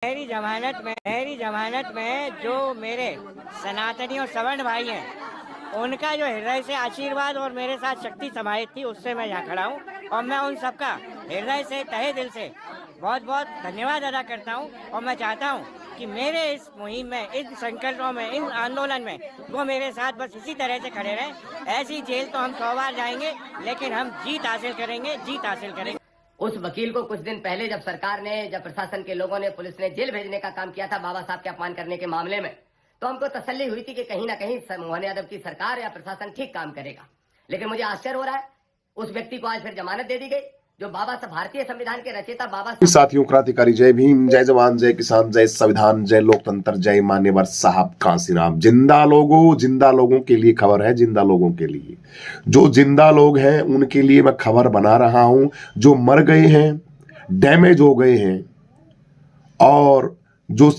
मेरी जमानत में जो मेरे सनातनी और सवर्ण भाई हैं, उनका जो हृदय से आशीर्वाद और मेरे साथ शक्ति समाहित थी, उससे मैं यहाँ खड़ा हूँ। और मैं उन सबका हृदय से, तहे दिल से बहुत बहुत धन्यवाद अदा करता हूँ। और मैं चाहता हूँ कि मेरे इस मुहिम में, इन संकल्पों में, इन आंदोलन में वो मेरे साथ बस इसी तरह से खड़े रहें। ऐसी जेल तो हम 100 बार जाएंगे, लेकिन हम जीत हासिल करेंगे, जीत हासिल करेंगे। उस वकील को कुछ दिन पहले जब सरकार ने, जब प्रशासन के लोगों ने, पुलिस ने जेल भेजने का काम किया था बाबा साहब के अपमान करने के मामले में, तो हमको तसल्ली हुई थी कि कहीं ना कहीं मोहन यादव की सरकार या प्रशासन ठीक काम करेगा। लेकिन मुझे आश्चर्य हो रहा है, उस व्यक्ति को आज फिर जमानत दे दी गई जो बाबा साहब, भारतीय संविधान के रचयिता बाबा साहब। साथियों, क्रांतिकारी जय भीम, जय जवान, जय किसान, जय संविधान, जय लोकतंत्र, जय मान्यवर साहब कांसीराम। जिंदा लोगों के लिए खबर है, जिंदा लोगों के लिए। जो जिंदा लोग हैं उनके लिए मैं खबर बना रहा हूं। जो मर गए हैं, डैमेज हो गए हैं और जो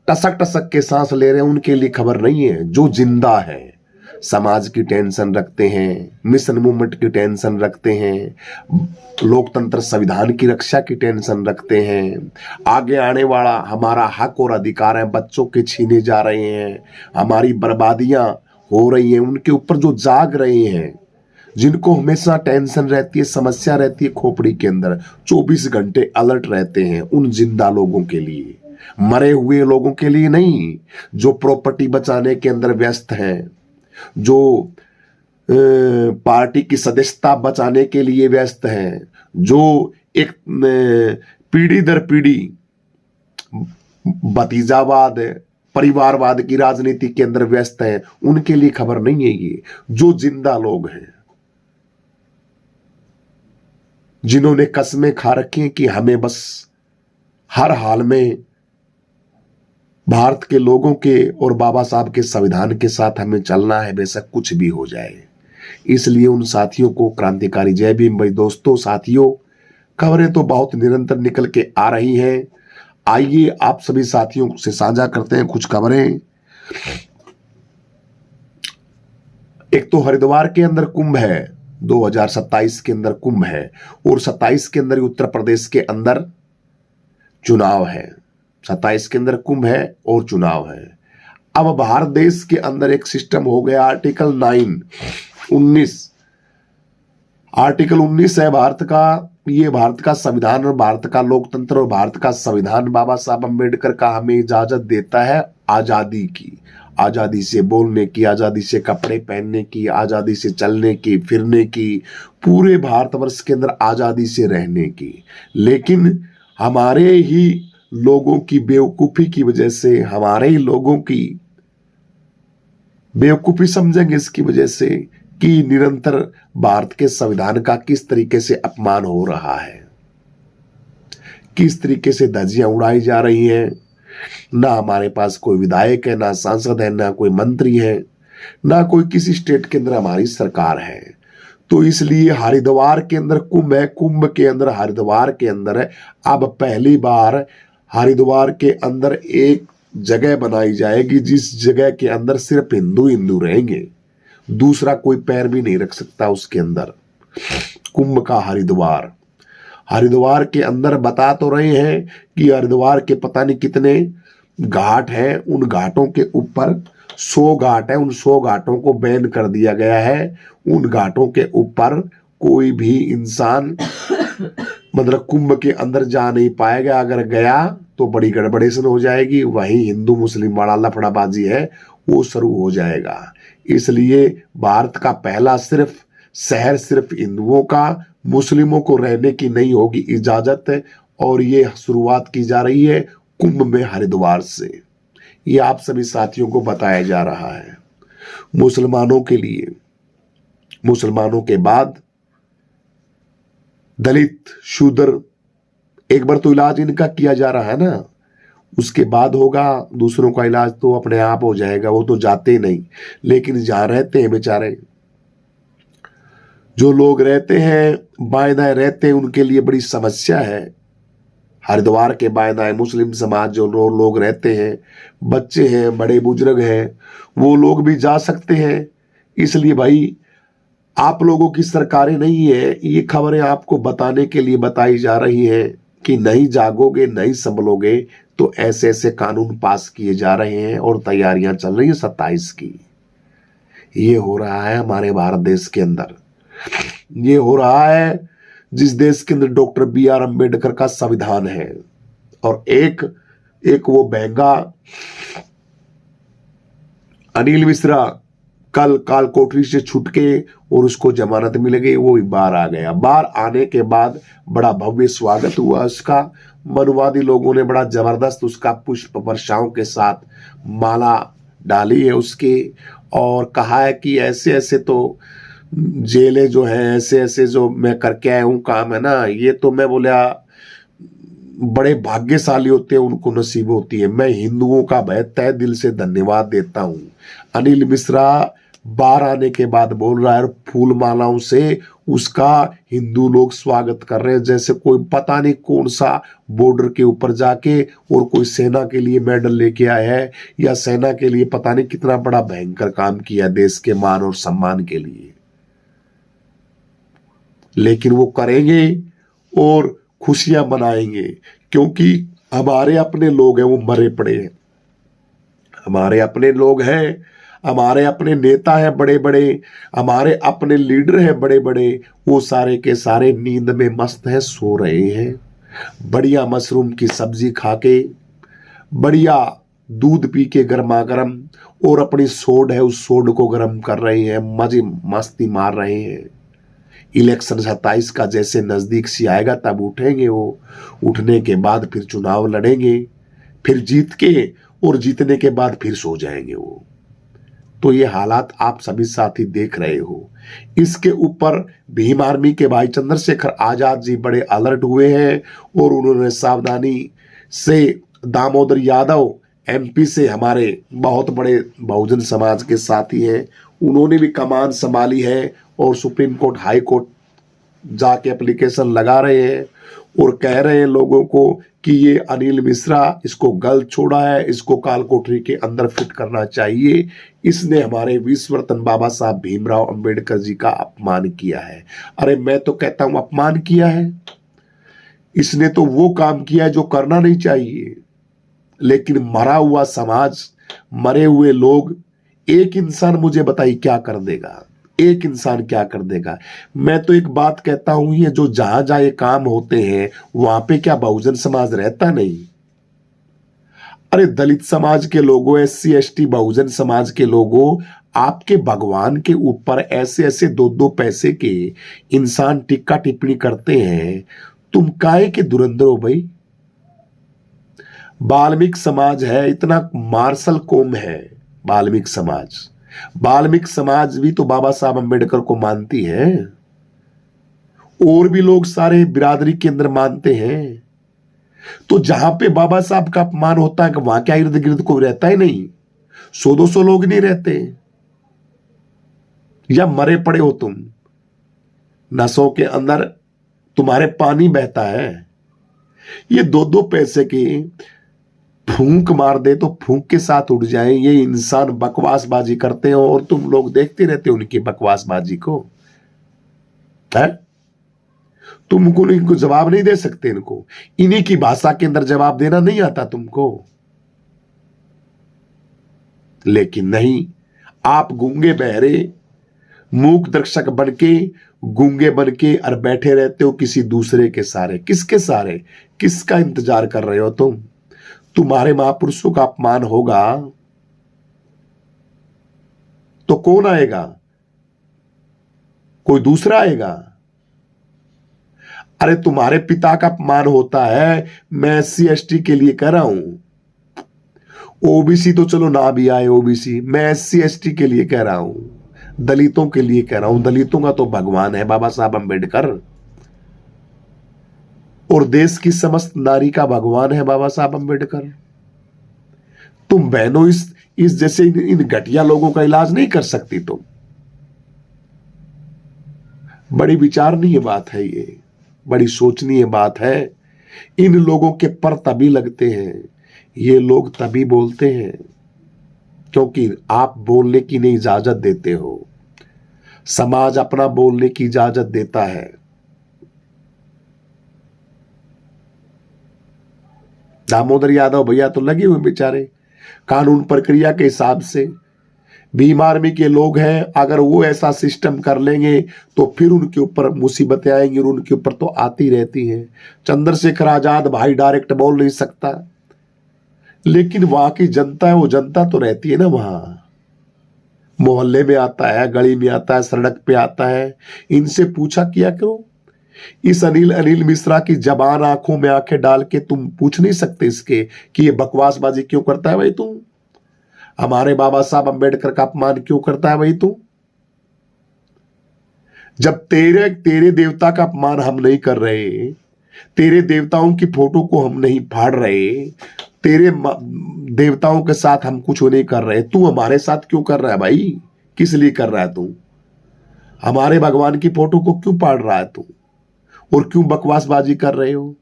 टसक टसक के सांस ले रहे हैं, उनके लिए खबर नहीं है। जो जिंदा है, समाज की टेंशन रखते हैं, मिशन मूवमेंट की टेंशन रखते हैं, लोकतंत्र संविधान की रक्षा की टेंशन रखते हैं, आगे आने वाला हमारा हक और अधिकार है बच्चों के छीने जा रहे हैं, हमारी बर्बादियां हो रही हैं, उनके ऊपर जो जाग रहे हैं, जिनको हमेशा टेंशन रहती है, समस्या रहती है खोपड़ी के अंदर, 24 घंटे अलर्ट रहते हैं, उन जिंदा लोगों के लिए, मरे हुए लोगों के लिए नहीं। जो प्रॉपर्टी बचाने के अंदर व्यस्त हैं, जो पार्टी की सदस्यता बचाने के लिए व्यस्त हैं, जो एक पीढ़ी दर पीढ़ी भतीजावाद, परिवारवाद की राजनीति के अंदर व्यस्त हैं, उनके लिए खबर नहीं है ये। जो जिंदा लोग हैं, जिन्होंने कस्में खा रखी हैं कि हमें बस हर हाल में भारत के लोगों के और बाबा साहब के संविधान के साथ हमें चलना है, बेशक कुछ भी हो जाए। इसलिए उन साथियों को क्रांतिकारी जय भीम। भाई दोस्तों, साथियों, खबरें तो बहुत निरंतर निकल के आ रही हैं। आइए आप सभी साथियों से साझा करते हैं कुछ खबरें। एक तो हरिद्वार के अंदर कुंभ है, 2027 के अंदर कुंभ है, और 27 के अंदर उत्तर प्रदेश के अंदर चुनाव है। 27 के अंदर कुंभ है और चुनाव है। अब भारत देश के अंदर एक सिस्टम हो गया, आर्टिकल 19 है भारत का। ये भारत का संविधान और भारत का लोकतंत्र और भारत का संविधान बाबा साहब अम्बेडकर का हमें इजाजत देता है आजादी की, आजादी से बोलने की, आजादी से कपड़े पहनने की, आजादी से चलने की, फिरने की, पूरे भारतवर्ष के अंदर आजादी से रहने की। लेकिन हमारे ही लोगों की बेवकूफी की वजह से, हमारे ही लोगों की बेवकूफी समझेंगे इसकी वजह से कि निरंतर भारत के संविधान का किस तरीके से अपमान हो रहा है, किस तरीके से धज्जियां उड़ाई जा रही हैं। ना हमारे पास कोई विधायक है, ना सांसद है, ना कोई मंत्री है, ना कोई किसी स्टेट के अंदर हमारी सरकार है। तो इसलिए हरिद्वार के अंदर कुंभ है, कुंभ के अंदर हरिद्वार के अंदर है। अब पहली बार हरिद्वार के अंदर एक जगह बनाई जाएगी जिस जगह के अंदर सिर्फ हिंदू हिंदू रहेंगे, दूसरा कोई पैर भी नहीं रख सकता उसके अंदर। कुंभ का हरिद्वार, हरिद्वार के अंदर बता तो रहे हैं कि हरिद्वार के पता नहीं कितने घाट हैं, उन घाटों के ऊपर 100 घाट है, उन 100 घाटों को बैन कर दिया गया है। उन घाटों के ऊपर कोई भी इंसान मतलब कुंभ के अंदर जा नहीं पाएगा। अगर गया तो बड़ी गड़बड़ेशन हो जाएगी, वहीं हिंदू मुस्लिम वाला लफड़ाबाजी है वो शुरू हो जाएगा। इसलिए भारत का पहला शहर सिर्फ हिंदुओं का, मुस्लिमों को रहने की नहीं होगी इजाजत, और ये शुरुआत की जा रही है कुंभ में हरिद्वार से। ये आप सभी साथियों को बताया जा रहा है। मुसलमानों के लिए, मुसलमानों के बाद दलित, शूद्र, एक बार तो इलाज इनका किया जा रहा है ना, उसके बाद होगा दूसरों का इलाज तो अपने आप हो जाएगा, वो तो जाते नहीं। लेकिन जहां रहते हैं बेचारे, जो लोग रहते हैं, बाएं दाएं रहते हैं, उनके लिए बड़ी समस्या है। हरिद्वार के बाएं दाएं मुस्लिम समाज जो लोग रहते हैं, बच्चे हैं, बड़े बुजुर्ग हैं, वो लोग भी जा सकते हैं। इसलिए भाई, आप लोगों की सरकारें नहीं है, ये खबरें आपको बताने के लिए बताई जा रही है कि नहीं जागोगे, नहीं संभलोगे तो ऐसे ऐसे कानून पास किए जा रहे हैं और तैयारियां चल रही हैं 27 की। ये हो रहा है हमारे भारत देश के अंदर। ये हो रहा है जिस देश के अंदर डॉक्टर BR अम्बेडकर का संविधान है और एक वो बेंगा अनिल मिश्रा कल काल कोठरी से छूट के और उसको जमानत मिल गई, वो भी बाहर आ गया। बाहर आने के बाद बड़ा भव्य स्वागत हुआ उसका। मनुवादी लोगों ने बड़ा जबरदस्त उसका पुष्प वर्षाओं के साथ माला डाली है उसके और कहा है कि ऐसे ऐसे तो जेलें जो है ऐसे ऐसे जो मैं करके आया हूं काम है ना, ये तो मैं बोला बड़े भाग्यशाली होते हैं, उनको नसीब होती है। मैं हिंदुओं का तहे दिल से धन्यवाद देता हूं। अनिल मिश्रा बाहर आने के बाद बोल रहा है फूल मालाओं से उसका हिंदू लोग स्वागत कर रहे हैं जैसे कोई पता नहीं कौन सा बॉर्डर के ऊपर जाके और कोई सेना के लिए मेडल लेके आया है या सेना के लिए पता नहीं कितना बड़ा भयंकर काम किया देश के मान और सम्मान के लिए। लेकिन वो करेंगे और खुशियां मनाएंगे क्योंकि हमारे अपने लोग हैं, वो मरे पड़े हैं। हमारे अपने लोग हैं, हमारे अपने नेता हैं बड़े बड़े, हमारे अपने लीडर हैं बड़े बड़े, वो सारे के सारे नींद में मस्त हैं, सो रहे हैं। बढ़िया मशरूम की सब्जी खा के, बढ़िया दूध पी के गर्मा गर्म और अपनी सोड है उस सोड को गर्म कर रहे हैं, मजे मस्ती मार रहे हैं। इलेक्शन 27 का जैसे नजदीक सी आएगा तब उठेंगे वो। उठने के बाद फिर चुनाव लड़ेंगे, फिर जीत के और जीतने के बाद फिर सो जाएंगे वो। तो ये हालात आप सभी साथी देख रहे हो। इसके ऊपर भीम आर्मी के भाई चंद्रशेखर आजाद जी बड़े अलर्ट हुए हैं और उन्होंने सावधानी से दामोदर यादव MP से हमारे बहुत बड़े बहुजन समाज के साथी हैं, उन्होंने भी कमान संभाली है और सुप्रीम कोर्ट हाई कोर्ट जाके एप्लीकेशन लगा रहे हैं और कह रहे हैं लोगों को कि ये अनिल मिश्रा इसको गलत छोड़ा है, इसको काल कोठरी के अंदर फिट करना चाहिए। इसने हमारे विश्व रत्न बाबा साहब भीमराव अंबेडकर जी का अपमान किया है। अरे मैं तो कहता हूं अपमान किया है, इसने तो वो काम किया है जो करना नहीं चाहिए। लेकिन मरा हुआ समाज, मरे हुए लोग, एक इंसान मुझे बताइए क्या कर देगा? एक इंसान क्या कर देगा? मैं तो एक बात कहता हूं, ये जो जहां जहां ये काम होते हैं वहां पे क्या बहुजन समाज रहता नहीं? अरे दलित समाज के लोगों, SC ST बहुजन समाज के लोगों, आपके भगवान के ऊपर ऐसे ऐसे 2-2 पैसे के इंसान टिक्का टिप्पणी करते हैं, तुम काहे के धुरंधर हो भाई? बाल्मीक समाज है, इतना मार्शल कौम है बाल्मीक समाज। बाल्मीक समाज भी तो बाबा साहब अंबेडकर को मानती है, और भी लोग सारे बिरादरी के अंदर मानते हैं। तो जहां पे बाबा साहब का अपमान होता है वहां क्या इर्द गिर्द कोई रहता ही नहीं? 100-200 लोग नहीं रहते? या मरे पड़े हो तुम? नसों के अंदर तुम्हारे पानी बहता है। ये 2-2 पैसे की फूंक मार दे तो फूंक के साथ उड़ जाए, ये इंसान बकवासबाजी करते हैं और तुम लोग देखते रहते हो उनकी बकवासबाजी को। है तुमको इनको जवाब नहीं दे सकते, इनको इन्हीं की भाषा के अंदर जवाब देना नहीं आता तुमको। लेकिन नहीं, आप गूंगे बहरे मूक दर्शक बनके, गूंगे बनके और बैठे रहते हो किसी दूसरे के सारे। किसके सारे? किसका इंतजार कर रहे हो तुम? तुम्हारे महापुरुषों का अपमान होगा तो कौन आएगा? कोई दूसरा आएगा? अरे तुम्हारे पिता का अपमान होता है, मैं SC ST के लिए कह रहा हूं। OBC तो चलो ना भी आए OBC, मैं SC ST के लिए कह रहा हूं, दलितों के लिए कह रहा हूं। दलितों का तो भगवान है बाबा साहब अंबेडकर, और देश की समस्त नारी का भगवान है बाबा साहब अंबेडकर। तुम बहनों इस जैसे इन घटिया लोगों का इलाज नहीं कर सकती तुम? बड़ी विचारणीय बात है ये, बड़ी सोचनीय बात है। इन लोगों के पर तभी लगते हैं, ये लोग तभी बोलते हैं क्योंकि आप बोलने की नहीं इजाजत देते हो। समाज अपना बोलने की इजाजत देता है। दामोदर यादव भैया तो लगे हुए बेचारे कानून प्रक्रिया के हिसाब से। भीम आर्मी के लोग हैं, अगर वो ऐसा सिस्टम कर लेंगे तो फिर उनके ऊपर मुसीबतें आएंगी, और उनके ऊपर तो आती रहती हैं। चंद्रशेखर आजाद भाई डायरेक्ट बोल नहीं सकता, लेकिन वहां की जनता है, वो जनता तो रहती है ना, वहां मोहल्ले में आता है, गली में आता है, सड़क पे आता है। इनसे पूछा किया करो। इस अनिल मिश्रा की जबान आंखों में आंखें डाल के तुम पूछ नहीं सकते इसके कि ये बकवासबाजी क्यों करता है भाई तू? हमारे बाबा साहब अंबेडकर का अपमान क्यों करता है भाई तू? जब तेरे देवता का अपमान हम नहीं कर रहे, तेरे देवताओं की फोटो को हम नहीं फाड़ रहे, तेरे देवताओं के साथ हम कुछ नहीं कर रहे, तू हमारे साथ क्यों कर रहा है भाई? किस लिए कर रहा है तू? हमारे भगवान की फोटो को क्यों फाड़ रहा है तू? और क्यों बकवासबाजी कर रहे हो?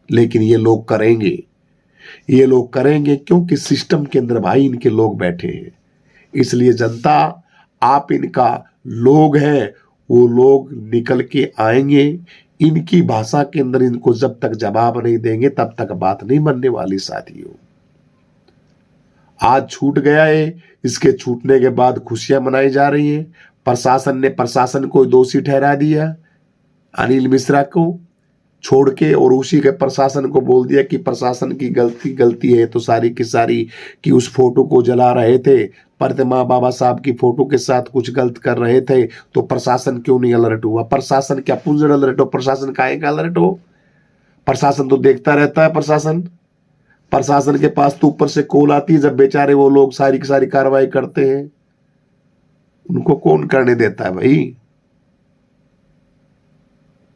लेकिन ये लोग करेंगे क्योंकि सिस्टम के अंदर भाई इनके लोग बैठे हैं। इसलिए जनता, आप इनका लोग हैं, वो लोग निकल के आएंगे। इनकी भाषा के अंदर इनको जब तक जवाब नहीं देंगे तब तक बात नहीं बनने वाली। साथियों, आज छूट गया है, इसके छूटने के बाद खुशियां मनाई जा रही हैं। प्रशासन को दोषी ठहरा दिया, अनिल मिश्रा को छोड़ के, और उसी के प्रशासन को बोल दिया कि प्रशासन की गलती है तो सारी की सारी कि उस फोटो को जला रहे थे, प्रतिमा बाबा साहब की फोटो के साथ कुछ गलत कर रहे थे, तो प्रशासन क्यों नहीं अलर्ट हुआ? प्रशासन क्या पुंजड़ अलर्ट हो? प्रशासन काहे का अलर्ट हो? प्रशासन तो देखता रहता है। प्रशासन के पास तो ऊपर से कॉल आती है जब बेचारे वो लोग सारी की सारी कार्रवाई करते हैं। उनको कौन करने देता है भाई?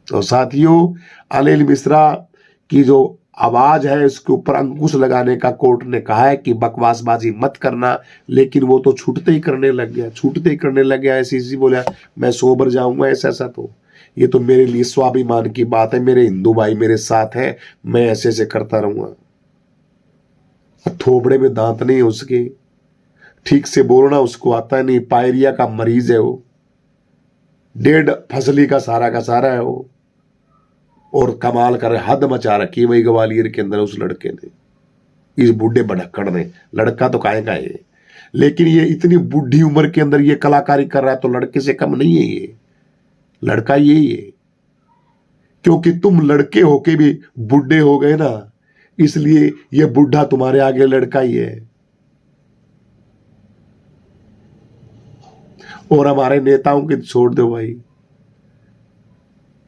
तो साथियों, अनिल मिश्रा की जो आवाज है उसके ऊपर अंकुश लगाने का कोर्ट ने कहा है कि बकवासबाजी मत करना, लेकिन वो तो छूटते ही करने लग गया। ऐसी बोला मैं सोबर जाऊंगा, ऐसा तो ये तो मेरे लिए स्वाभिमान की बात है, मेरे हिंदू भाई मेरे साथ है, मैं ऐसे करता रहूंगा। थोबड़े में दांत नहीं उसके, ठीक से बोलना उसको आता नहीं, पायरिया का मरीज है वो, 1.5 फसली का सारा है वो, और कमाल कर हद मचा रखी वही ग्वालियर के अंदर उस लड़के ने, इस बूढ़े भड़क्कड़ ने। लड़का तो काहे का है, लेकिन ये इतनी बूढ़ी उम्र के अंदर ये कलाकारी कर रहा है तो लड़के से कम नहीं है ये, लड़का यही है। क्योंकि तुम लड़के होके भी बूढ़े हो गए ना, इसलिए ये बूढ़ा तुम्हारे आगे लड़का ही है। और हमारे नेताओं की छोड़ दो भाई,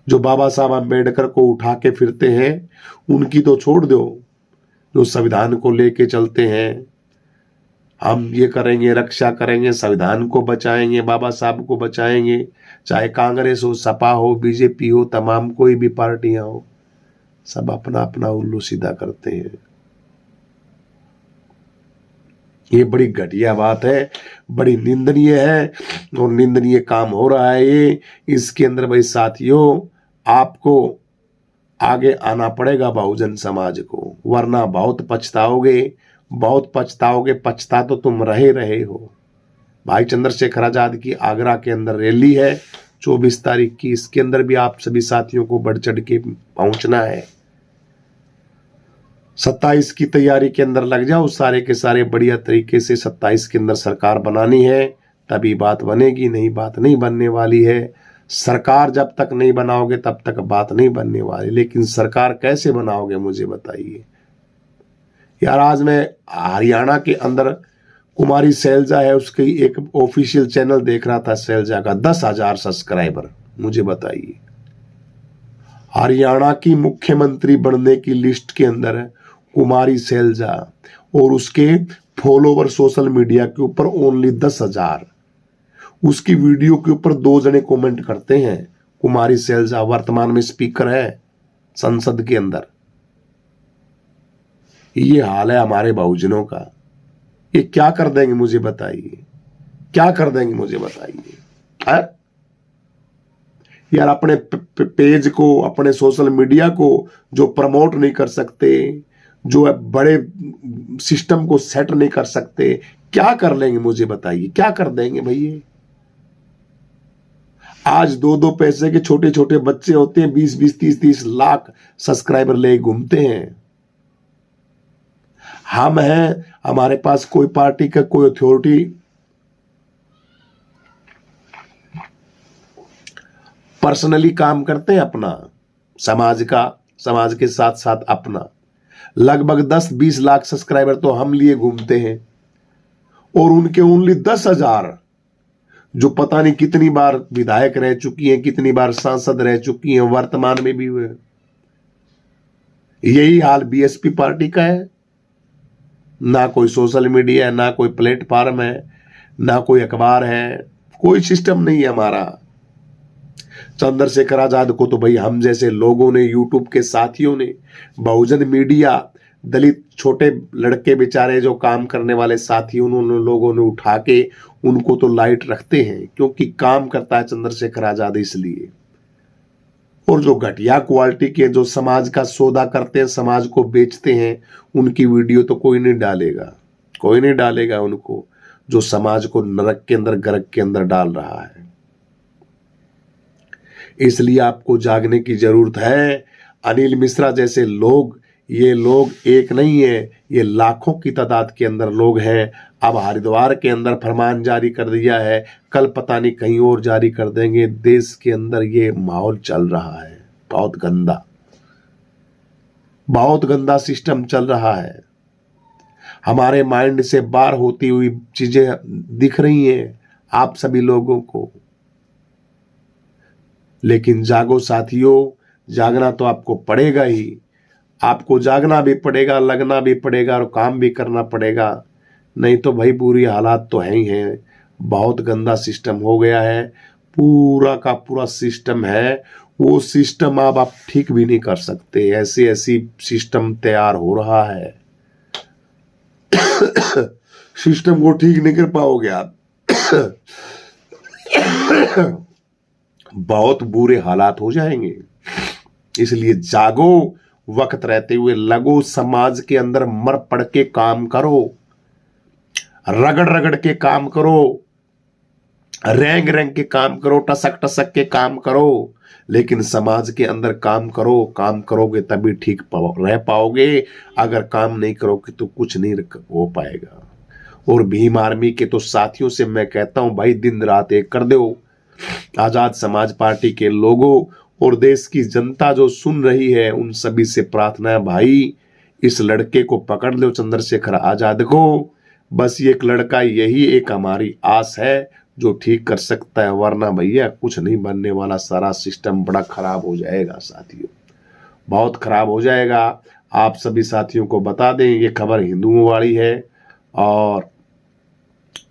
जो बाबा साहब अंबेडकर को उठा के फिरते हैं उनकी तो छोड़ दो, जो संविधान को लेके चलते हैं, हम ये करेंगे, रक्षा करेंगे, संविधान को बचाएंगे, बाबा साहब को बचाएंगे, चाहे कांग्रेस हो, सपा हो, बीजेपी हो, तमाम कोई भी पार्टियां हो, सब अपना अपना उल्लू सीधा करते हैं। ये बड़ी घटिया बात है, बड़ी निंदनीय है, और निंदनीय काम हो रहा है ये। इसके अंदर भाई साथियों, आपको आगे आना पड़ेगा बहुजन समाज को, वरना बहुत पछताओगे। पछता तो तुम रहे हो। भाई चंद्रशेखर आजाद की आगरा के अंदर रैली है 24 तारीख की, इसके अंदर भी आप सभी साथियों को बढ़ चढ़ के पहुंचना है। 27 की तैयारी के अंदर लग जाओ, सारे के सारे बढ़िया तरीके से 27 के अंदर सरकार बनानी है, तभी बात बनेगी, नहीं बात नहीं बनने वाली है। सरकार जब तक नहीं बनाओगे तब तक बात नहीं बनने वाली। लेकिन सरकार कैसे बनाओगे मुझे बताइए यार। आज मैं हरियाणा के अंदर कुमारी सैलजा है, उसकी एक ऑफिशियल चैनल देख रहा था, सैलजा का 10,000 सब्सक्राइबर। मुझे बताइए, हरियाणा की मुख्यमंत्री बनने की लिस्ट के अंदर है कुमारी सैलजा, और उसके फॉलोवर सोशल मीडिया के ऊपर ओनली 10,000। उसकी वीडियो के ऊपर 2 जने कमेंट करते हैं। कुमारी सैलजा वर्तमान में स्पीकर है संसद के अंदर। ये हाल है हमारे बहुजनों का। ये क्या कर देंगे मुझे बताइए, क्या कर देंगे मुझे बताइए यार। अपने पेज को, अपने सोशल मीडिया को जो प्रमोट नहीं कर सकते, जो बड़े सिस्टम को सेट नहीं कर सकते, क्या कर लेंगे मुझे बताइए, क्या कर देंगे भैया। आज 2-2 पैसे के छोटे छोटे बच्चे होते हैं, 20-20, 30-30 लाख सब्सक्राइबर ले घूमते हैं। हम हैं, हमारे पास कोई पार्टी का कोई अथॉरिटी पर्सनली काम करते हैं अपना, समाज का, समाज के साथ साथ अपना। लगभग 10-20 लाख सब्सक्राइबर तो हम लिए घूमते हैं, और उनके ओनली 10,000 जो पता नहीं कितनी बार विधायक रह चुकी हैं, कितनी बार सांसद रह चुकी हैं, वर्तमान में भी हुए। यही हाल बीएसपी पार्टी का है। ना कोई सोशल मीडिया है, ना कोई प्लेटफॉर्म है, ना कोई अखबार है, कोई सिस्टम नहीं है हमारा। चंद्रशेखर आजाद को तो भाई हम जैसे लोगों ने, यूट्यूब के साथियों ने, बहुजन मीडिया, दलित छोटे लड़के बेचारे जो काम करने वाले साथी, उन्होंने लोगों ने उठा के उनको तो लाइट रखते हैं, क्योंकि काम करता है चंद्रशेखर आजाद इसलिए। और जो घटिया क्वालिटी के जो समाज का सौदा करते हैं, समाज को बेचते हैं, उनकी वीडियो तो कोई नहीं डालेगा, कोई नहीं डालेगा उनको, जो समाज को नरक के अंदर, गर्क के अंदर डाल रहा है। इसलिए आपको जागने की जरूरत है। अनिल मिश्रा जैसे लोग, ये लोग एक नहीं है, ये लाखों की तादाद के अंदर लोग हैं। अब हरिद्वार के अंदर फरमान जारी कर दिया है, कल पता नहीं कहीं और जारी कर देंगे। देश के अंदर ये माहौल चल रहा है, बहुत गंदा, बहुत गंदा सिस्टम चल रहा है। हमारे माइंड से बाहर होती हुई चीजें दिख रही हैं आप सभी लोगों को। लेकिन जागो साथियों, जागना तो आपको पड़ेगा ही, आपको जागना भी पड़ेगा, लगना भी पड़ेगा और काम भी करना पड़ेगा। नहीं तो भाई बुरी हालात तो है ही हैं। बहुत गंदा सिस्टम हो गया है, पूरा का पूरा सिस्टम है। वो सिस्टम अब आप ठीक भी नहीं कर सकते, ऐसी ऐसी सिस्टम तैयार हो रहा है। सिस्टम को ठीक नहीं कर पाओगे आप। बहुत बुरे हालात हो जाएंगे। इसलिए जागो, वक्त रहते हुए लगो, समाज के अंदर मर पड़ के काम करो, रगड़ रगड़ के काम करो, रेंग रेंग के काम करो, टसक टसक के काम करो, लेकिन समाज के अंदर काम करो। काम करोगे तभी ठीक रह पाओगे, अगर काम नहीं करोगे तो कुछ नहीं हो पाएगा। और भीम आर्मी के तो साथियों से मैं कहता हूं भाई, दिन रात एक कर दो। आजाद समाज पार्टी के लोगों और देश की जनता जो सुन रही है, उन सभी से प्रार्थना है भाई, इस लड़के को पकड़ लो, चंद्रशेखर आजाद को। बस ये एक लड़का, यही एक हमारी आस है जो ठीक कर सकता है, वरना भैया कुछ नहीं बनने वाला। सारा सिस्टम बड़ा खराब हो जाएगा साथियों, बहुत खराब हो जाएगा। आप सभी साथियों को बता दें, ये खबर हिंदुओं वाली है और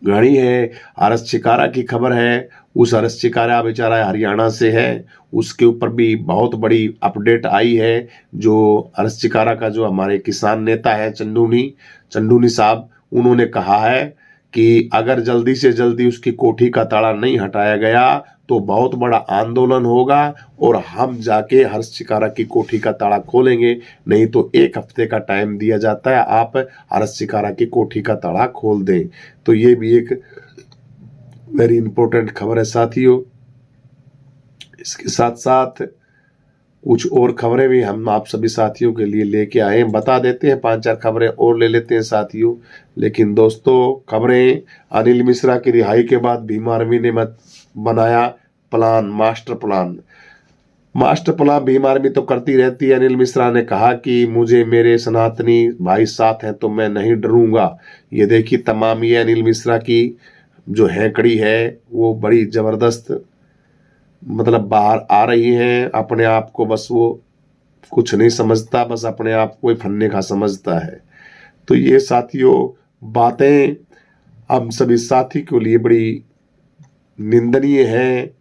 घड़ी है। अरस चिकारा की खबर है। उस अरस चिकारा बेचारा हरियाणा से है, उसके ऊपर भी बहुत बड़ी अपडेट आई है। जो अरस चिकारा का जो हमारे किसान नेता है चंदूनी साहब, उन्होंने कहा है कि अगर जल्दी से जल्दी उसकी कोठी का ताला नहीं हटाया गया तो बहुत बड़ा आंदोलन होगा और हम जाके हर्ष चिकारा की कोठी का ताला खोलेंगे। नहीं तो 1 हफ्ते का टाइम दिया जाता है, आप हर्ष चिकारा की कोठी का ताला खोल दें। तो ये भी एक वेरी इंपॉर्टेंट खबर है साथियों। इसके साथ साथ कुछ और खबरें भी हम आप सभी साथियों के लिए लेके आए हैं, बता देते हैं। 5-4 खबरें और ले लेते हैं साथियों। लेकिन दोस्तों, खबरें, अनिल मिश्रा की रिहाई के बाद भीम आर्मी ने बनाया plan, master plan Bhim army तो करती रहती है। अनिल मिश्रा ने कहा कि मुझे मेरे सनातनी भाई साथ हैं तो मैं नहीं डरूंगा। ये देखिए, तमाम ये अनिल मिश्रा की जो हैकड़ी है वो बड़ी जबरदस्त मतलब बाहर आ रही हैं। अपने आप को बस वो कुछ नहीं समझता, बस अपने आप को ही फन्ने का समझता है। तो ये साथियों बातें हम सभी साथी के लिए बड़ी निंदनीय है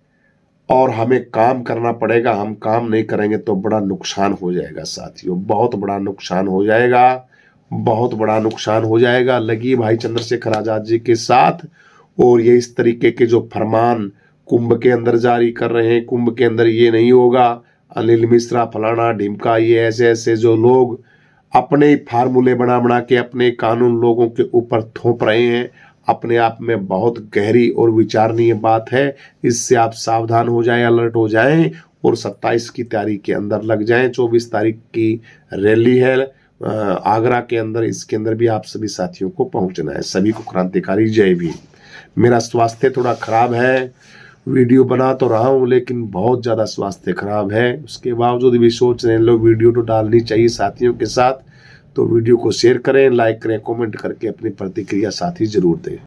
और हमें काम करना पड़ेगा। हम काम नहीं करेंगे तो बड़ा नुकसान हो जाएगा साथियों, बहुत बड़ा नुकसान हो जाएगा, बहुत बड़ा नुकसान हो जाएगा। लगी भाई चंद्रशेखर आजाद जी के साथ। और ये इस तरीके के जो फरमान कुंभ के अंदर जारी कर रहे हैं, कुंभ के अंदर ये नहीं होगा, अनिल मिश्रा फलाना ढिमका, ये ऐसे ऐसे जो लोग अपने फार्मूले बना के अपने कानून लोगों के ऊपर थोप रहे हैं, अपने आप में बहुत गहरी और विचारणीय बात है। इससे आप सावधान हो जाएं, अलर्ट हो जाएं और 27 की तैयारी के अंदर लग जाएं। 24 तारीख की रैली है, आगरा के अंदर, इसके अंदर भी आप सभी साथियों को पहुंचना है। सभी को क्रांतिकारी जय भीम। मेरा स्वास्थ्य थोड़ा खराब है, वीडियो बना तो रहा हूं लेकिन बहुत ज़्यादा स्वास्थ्य खराब है। उसके बावजूद भी सोच रहे हैं लोग वीडियो तो डालनी चाहिए साथियों के साथ, तो वीडियो को शेयर करें, लाइक करें, कमेंट करके अपनी प्रतिक्रिया साथी जरूर दें।